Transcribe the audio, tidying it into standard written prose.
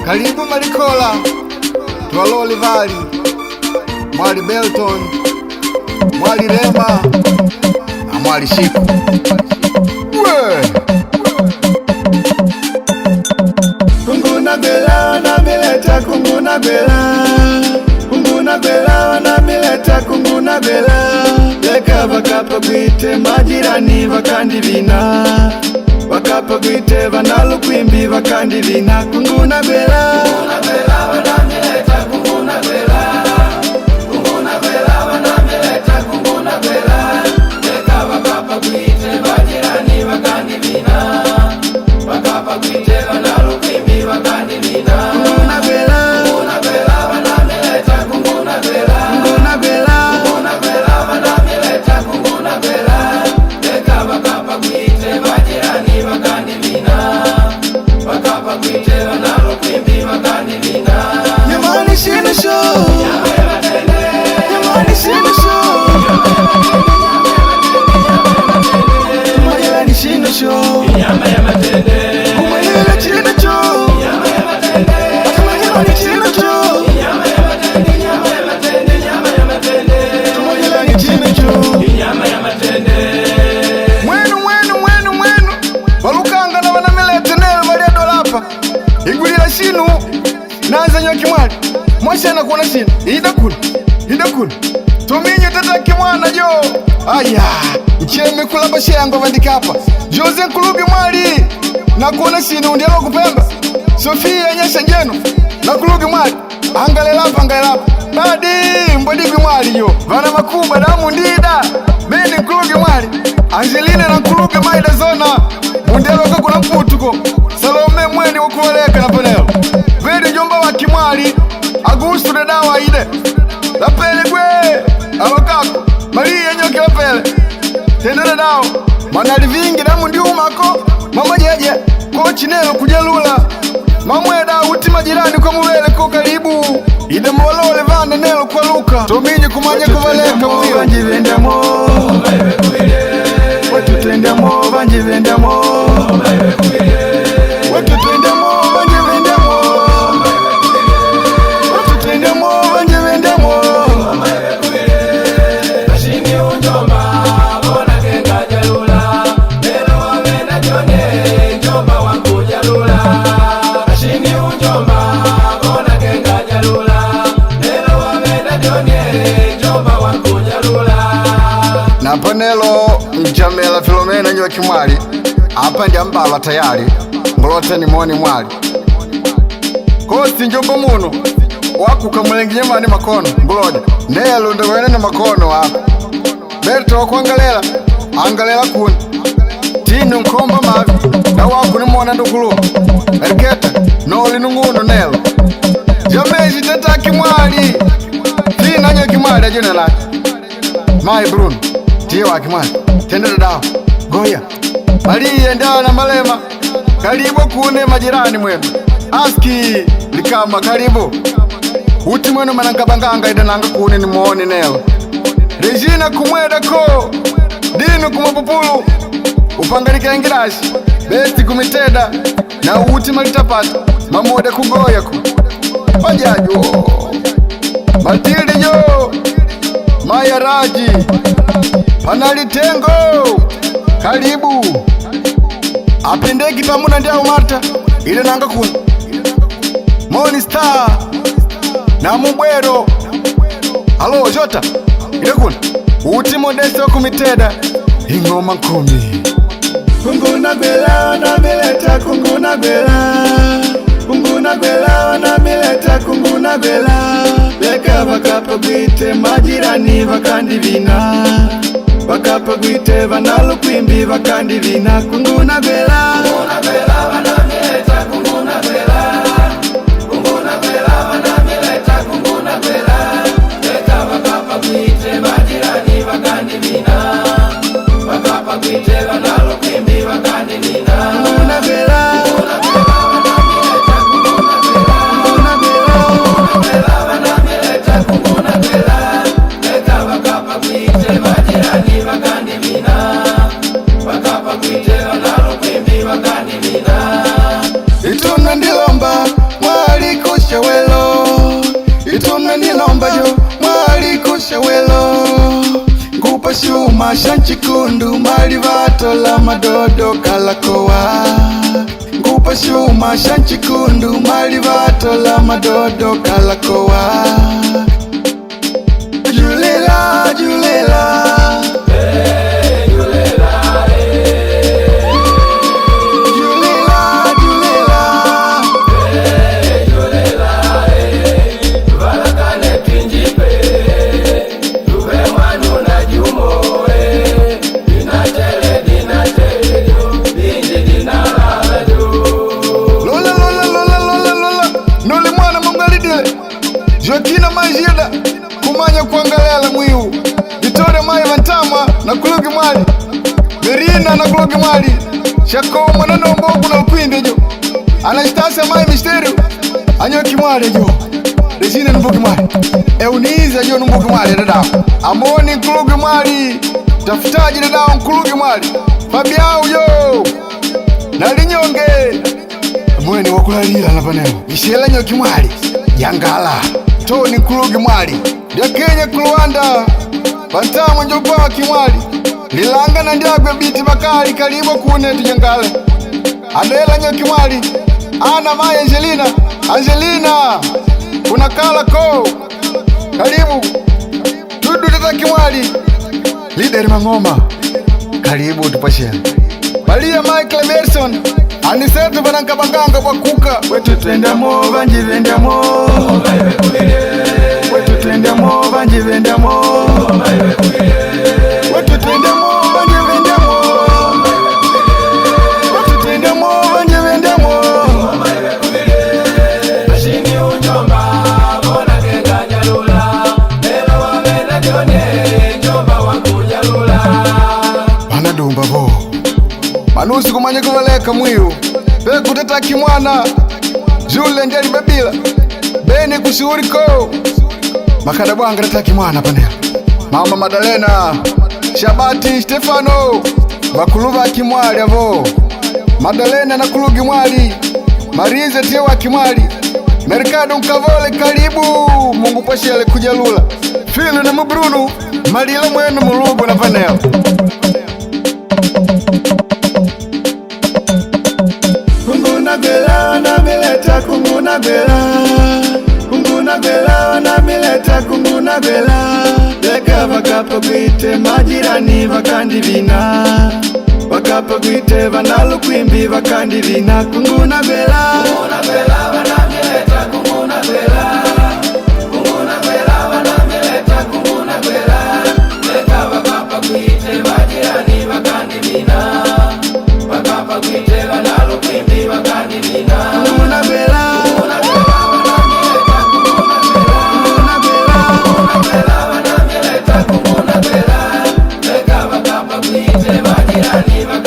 Karibu Malikola, Twaloli Vali, Mwali Belton, Mwali Rema, na Mwali Shiku. Kunguna bela na mileta kunguna bela, kunguna bela na mileta kunguna bela. Leka vakapa gwite majirani vakandivina, vakapa gwite vanalukwimbi vakandivina. Kunguna bela, kunguna bela wana mileta kunguna bela, kunguna bela wana mileta kunguna bela. Leka vakapa gwite majirani vakandivina, vakapa gwite vanalukwimbi vakandivina. Kunguna bela, kunguna bela wana mileta kunguna bela, kunguna bela, kunguna bela wana mileta kunguna bela. Leka vakapa gwite majirani vakandivina, vakapa gwite vanalukwimbi vakandivina. Nyamani shino show, nyamani matende, nyamani shino show, nyamani shino show, nyamani matende, kumwele shino show, nyamani matende, kumwele shino show, nyamani matende, nyamani matende, nyamani matende, kumwele shino show, nyamani matende. Mwenu walukanga na wanamelete nelo waliedo lapa igulila shinu naanza nyoki mwali mwasha na kuona shinu ida kuna tuminye tata kimwana jo aya ucheme kulamba shengo vandikapa Jose Nkulubi mwali na kuona shinu ndielo kupemba Sofia nyesha njeno na Nkulubi mwali angalelapa badi mbodibi mwali yo vana makuba damu ndida Beni Nkulubi mwali Angelina na Nkulubi maida zona Mundelo kakuna mputuko Salome mweni wakuwaleka na panelo Vede jomba wa kimwali Agustu de dawa ide Lapele kwe Alokako Maria nyoki lapele Tendele dao Manali vingi damu ndi umako Mama jeje Kochi nelo kujelula Mamweda uti majirani kwa mwele kwa karibu Ide mwalole vane nelo kwa luka Tominyi kumanye kuvaleka mwile Vanjivendamo Wetu tuendamo, vanjivendamo Wetu tuendamo, vanjivendamo Wetu tuendamo, vanjivendamo Ashini unjomba, bona kenga jalula Nelo wamena jone, njomba wangu jalula Ashini unjomba, bona kenga jalula Nelo wamena jone, njomba wangu jalula Na panelo Mjamela Filomena nyoki mwali Apa ndi ambala tayari Mbulote ni mwoni mwali Kosti njombo muno Waku kamulengi nyemani makono Mbulode Nelo ndewene ni makono waku Berto wakuangalela Angalela kuni Tinu nkomba mavi Na waku ni mwona ndukulu Eriketa Noli nunguno nelo Jamezi teta kimwali Tina nyoki mwali ajune laki Mai Bruno Tiye wa kimwali Tendele dao Goya Maliye ndao na malema Karibu kune majirani mwenu Aski Likama karibu Uti mwenu manangabanganga ida nanga kune ni mwoni nelo Regina kumweda ko Dinu kumapupulu Upangalika ingirashi Besti kumiteda Na uti malitapata Mamode kugoya ku Majajo Matildi jo Maya Raji Panali Tengo Karibu Apendeki pamuna ndia umata Ile nanga kuna Moni Star Na Mubwero Halo Jota Ile kuna Uti modeste wa kumiteda Ingoma kumi Kunguna bela na mileta kunguna bela Kunguna bela na mileta kunguna bela Leka vakapa gwite majirani vakandivina Vakapa gwite vanalukwimbi vakandivina Kunguna bela Kunguna bela wana mileta kunguna bela Kunguna bela wana mileta kunguna bela Leka vakapa gwite majirani vakandivina Vakapa gwite vanalukwimbi vakandivina Kunguna bela Kunguna bela wana mileta kunguna bela Kunguna bela Kunguna bela wana mileta kunguna bela Leka vakapa gwite majirani vakandivina Vakapa gwite vanalukwimbi vakandivina ngupa shuma shanchikundu mali vatola madodo kalakowa ngupa shuma shanchikundu mali vatola madodo kalakowa julela julela Joaquina Majida kumanya kuangalela mwiu Vitore mai vantama na kulugi mwali Merina na kulugi mwali Shako mwanano mbogu na ukwinde jo Anastasa mai misterio Anyoki mwali jo Regina mbogu mwali Euniza jo mbogu mwali dada Amoni kulugi mwali Tafutaji dada kulugi mwali Fabiao yo Nalinyonge Mweni wakulalila na paneo Mishela nyoki mwali Yangala Toni kulugi mwali Dia Kenya kuluanda Bantamu njopa kimwali Lilanga na ndiagwe biti bakari Karibu kune tujangale Adela nyoki mwali Ana Maya Angelina Kuna kala ko Karibu Tudu tata kimwali Leader Mangoma Karibu tupashe Malia Michael Emerson Anisetu bananka banganga kwa kuka Wetu tuenda mo banji venda mo Wetu tuenda mo banji venda mo Wetu tuenda mo banji venda mo Wetu tuenda mo banji venda mo Mashini unjomba bona kenga jalula Lelo wamena jone njomba wangu jalula Banadumba bo Manusi kumanye kuvaleka mwiu Peku tata kimwana Jule njeli bebila Beni kushuriko Makada bwanga tata kimwana panela Mama Madalena Shabati Stefano Bakuluva kimwali avo Madalena na kulugi mwali Marize tewa kimwali Merkado Nkavole karibu Mungu pashele kujalula Filu na Mubrunu Malila mwenu mulugu na panela Kunguna bela na mileta kunguna bela Kunguna bela na mileta kunguna bela Deka vakapo gwite majirani vakandi vina Vakapo gwite vanalu kwimbi vakandi vina Kunguna bela wana mileta kunguna bela Kunguna bela wana mileta kunguna bela Leka wakapa kuite majirani wakandi vina Wakapa kuite wanalu kwimbi wakandi vina Kunguna bela Kunguna bela wana mileta kunguna bela Leka wakapa kuite majirani wakandi vina